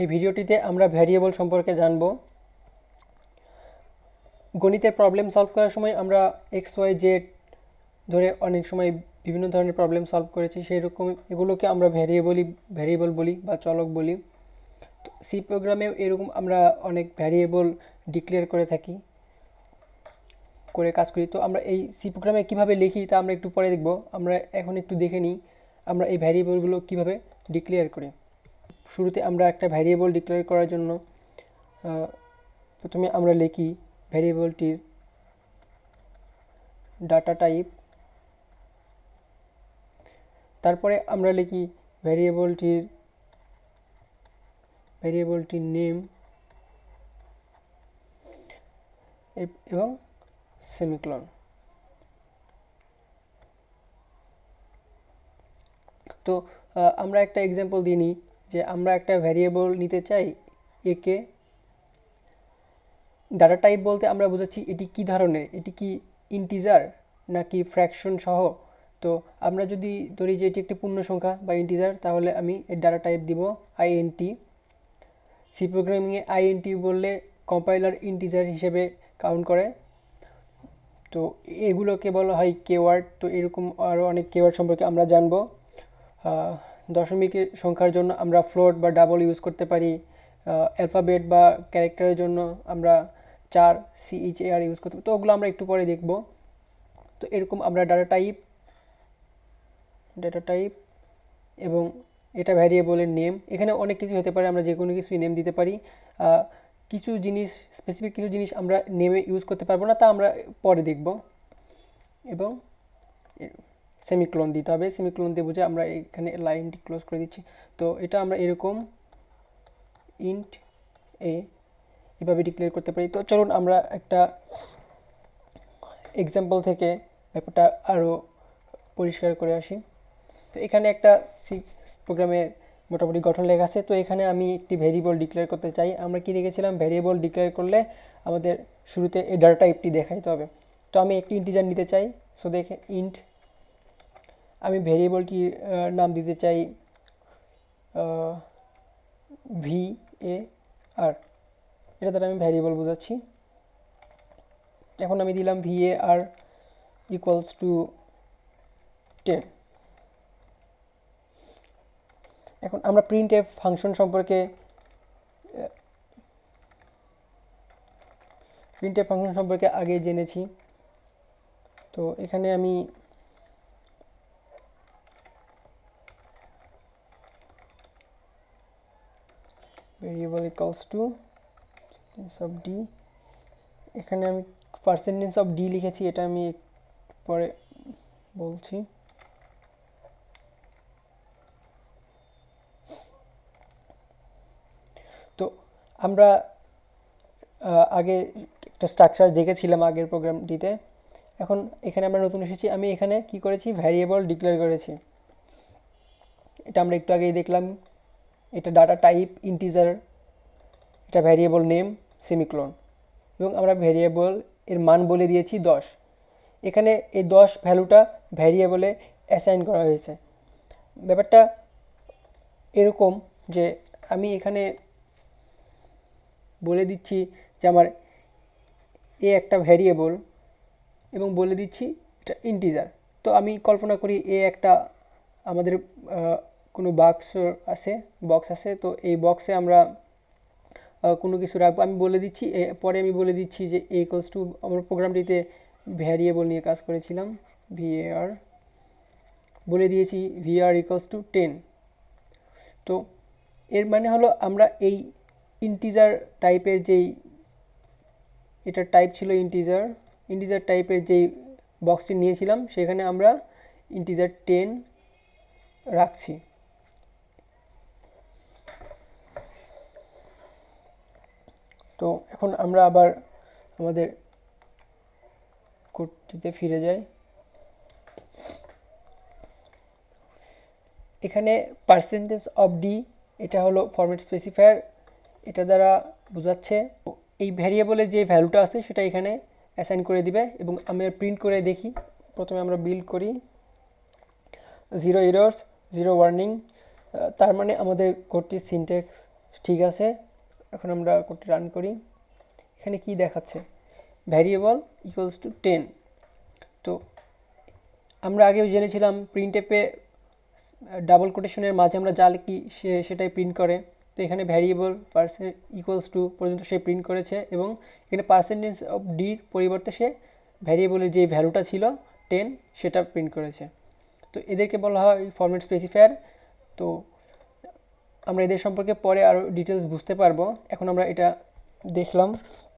এই ভিডিওটিতে আমরা ভ্যারিয়েবল সম্পর্কে জানব। গণিতের প্রবলেম সলভ করার সময় আমরা এক্স ওয়াই জেড ধরে অনেক সময় বিভিন্ন ধরনের প্রবলেম সলভ করেছি, সেই রকম এগুলোকে আমরা ভ্যারিয়েবল বলি বা চলক বলি। তো সি প্রোগ্রামেও এরকম আমরা অনেক ভ্যারিয়েবল ডিক্লেয়ার করে থাকি, করে কাজ করি। তো আমরা এই সি প্রোগ্রামে কীভাবে লিখি তা আমরা একটু পরে দেখব। আমরা এখন একটু দেখে নিই আমরা এই ভ্যারিয়েবলগুলো কীভাবে ডিক্লেয়ার করি। শুরুতে আমরা একটা ভ্যারিয়েবল ডিক্লেয়ার করার জন্য প্রথমে আমরা লিখি ভ্যারিয়েবলটির ডাটা টাইপ, তারপরে আমরা লিখি ভ্যারিয়েবলটির নেম এবং সেমিকোলন। তো আমরা একটা এক্সাম্পল দিয়ে নিই যে আমরা একটা ভ্যারিয়েবল নিতে চাই একে। ডাটা টাইপ বলতে আমরা বোঝাচ্ছি এটি কি ধরনের, এটি কি ইন্টিজার নাকি ফ্র্যাকশন সহ। তো আমরা যদি ধরি যে এটি একটি পূর্ণ সংখ্যা বা ইন্টিজার, তাহলে আমি এর ডাটা টাইপ দিব আইএনটি। সি প্রোগ্রামিংয়ে আইএনটি বললে কম্পাইলার ইন্টিজার হিসেবে কাউন্ট করে, তো এগুলোকে বলা হয় কেওয়ার্ড। তো এরকম আরও অনেক কেওয়ার্ড সম্পর্কে আমরা জানবো। দশমিকের সংখ্যার জন্য আমরা ফ্লোট বা ডাবল ইউজ করতে পারি। অ্যালফাবেট বা ক্যারেক্টারের জন্য আমরা CHAR ইউজ করতে পারি। তো ওগুলো আমরা একটু পরে দেখব। তো এরকম আমরা ডাটা টাইপ এবং এটা ভ্যারিয়েবলের নেম। এখানে অনেক কিছু হতে পারে, আমরা যে কোনো কিছুই নেম দিতে পারি। কিছু জিনিস, স্পেসিফিক কিছু জিনিস আমরা নেমে ইউজ করতে পারবো না, তা আমরা পরে দেখব। এবং সেমিকোলন দিতে হবে, সেমিকোলন দিয়ে বুঝে আমরা এখানে লাইনটি ক্লোজ করে দিচ্ছি। তো এটা আমরা এরকম ইন্ট এ এভাবে ডিক্লেয়ার করতে পারি। তো চলুন আমরা একটা এক্সাম্পল থেকে ব্যাপারটা আরও পরিষ্কার করে আসি। তো এখানে একটা সি প্রোগ্রামের মোটামুটি গঠন লেখা আছে। তো এখানে আমি একটি ভ্যারিয়েবল ডিক্লেয়ার করতে চাই। আমরা কি দেখেছিলাম, ভ্যারিয়েবল ডিক্লেয়ার করলে আমাদের শুরুতে এই ডাটা টাইপটি দেখাইতে হবে। তো আমি একটি ইন্টিজার নিতে চাই, সো দেখে ইন্ট আমি ভ্যারিয়েবলটির নাম দিতে চাই VAR। এটা দ্বারা আমি ভ্যারিয়েবল বোঝাচ্ছি। এখন আমি দিলাম VAR ইকুয়ালস টু 10। এখন আমরা প্রিন্টএফ ফাংশন সম্পর্কে আগে জেনেছি। তো এখানে আমি variable equals to of D, এখানে আমি পার্সেন্টেজ অফ ডি লিখেছি, এটা আমি পরে বলছি। তো আমরা আগে একটা স্ট্রাকচার দেখেছিলাম আগের প্রোগ্রামটিতে। এখন এখানে আমরা নতুন এসেছি, আমি এখানে কি করেছি, ভ্যারিয়েবল ডিক্লেয়ার করেছি। এটা আমরা একটু আগেই দেখলাম। এটা ডাটা টাইপ ইন্টিজার, এটা ভ্যারিয়েবল নেম সেমিকোলন, এবং আমরা ভ্যারিয়েবল এর মান বলে দিয়েছি 10। এখানে এই 10 ভ্যালুটা ভ্যারিয়েবলে অ্যাসাইন করা হয়েছে। ব্যাপারটা এরকম যে আমি এখানে বলে দিচ্ছি যে আমার এ একটা ভ্যারিয়েবল এবং বলে দিচ্ছি এটা ইন্টিজার। তো আমি কল্পনা করি এ একটা আমাদের কোনো বক্স আছে। তো এই বক্সে আমরা কোনো কিছু রাখবো। আমি বলে দিচ্ছি, পরে আমি বলে দিচ্ছি যে এ ইকুয়ালস টু, আমরা প্রোগ্রামটিতে ভ্যারিয়েবল নিয়ে কাজ করেছিলাম, VAR বলে দিয়েছি VAR ইকুয়ালস টু 10। তো এর মানে হলো আমরা এই ইন্টিজার টাইপের যেই, এটার টাইপ ছিল ইন্টিজার টাইপের যেই বক্সটি নিয়েছিলাম, সেখানে আমরা ইন্টিজার 10 রাখছি। তো এখন আমরা আবার আমাদের কোডটিতে ফিরে যাই। এখানে পার্সেন্টেজ অফ ডি, এটা হলো ফরম্যাট স্পেসিফায়ার, এটা দ্বারা বোঝাচ্ছে এই ভ্যারিয়েবলের যে ভ্যালুটা আছে সেটা এখানে অ্যাসাইন করে দিবে। এবং আমি প্রিন্ট করে দেখি। প্রথমে আমরা বিল্ড করি 0 এরর্স 0 ওয়ার্নিং, তার মানে আমাদের কোডটির সিনট্যাক্স ঠিক আছে, এখন আমরা কোডটি রান করি। এখানে কি দেখাচ্ছে, ভ্যারিয়েবল ইকুয়ালস টু 10। তো আমরা আগেও জেনেছিলাম প্রিন্টএফে ডাবল কোটেশনের মাঝে আমরা যা লিখি সেটাই প্রিন্ট করে। তো এখানে ভ্যারিয়েবল ইকুয়ালস টু পর্যন্ত সে প্রিন্ট করেছে, এবং এখানে পার্সেন্টেজ অফ ডির পরিবর্তে সে ভ্যারিয়েবলের যে ভ্যালুটা ছিল 10 সেটা প্রিন্ট করেছে। তো এদেরকে বলা হয় ফরম্যাট স্পেসিফায়ার। তো আমরা এদের সম্পর্কে পরে আরও ডিটেলস বুঝতে পারবো। এখন আমরা এটা দেখলাম।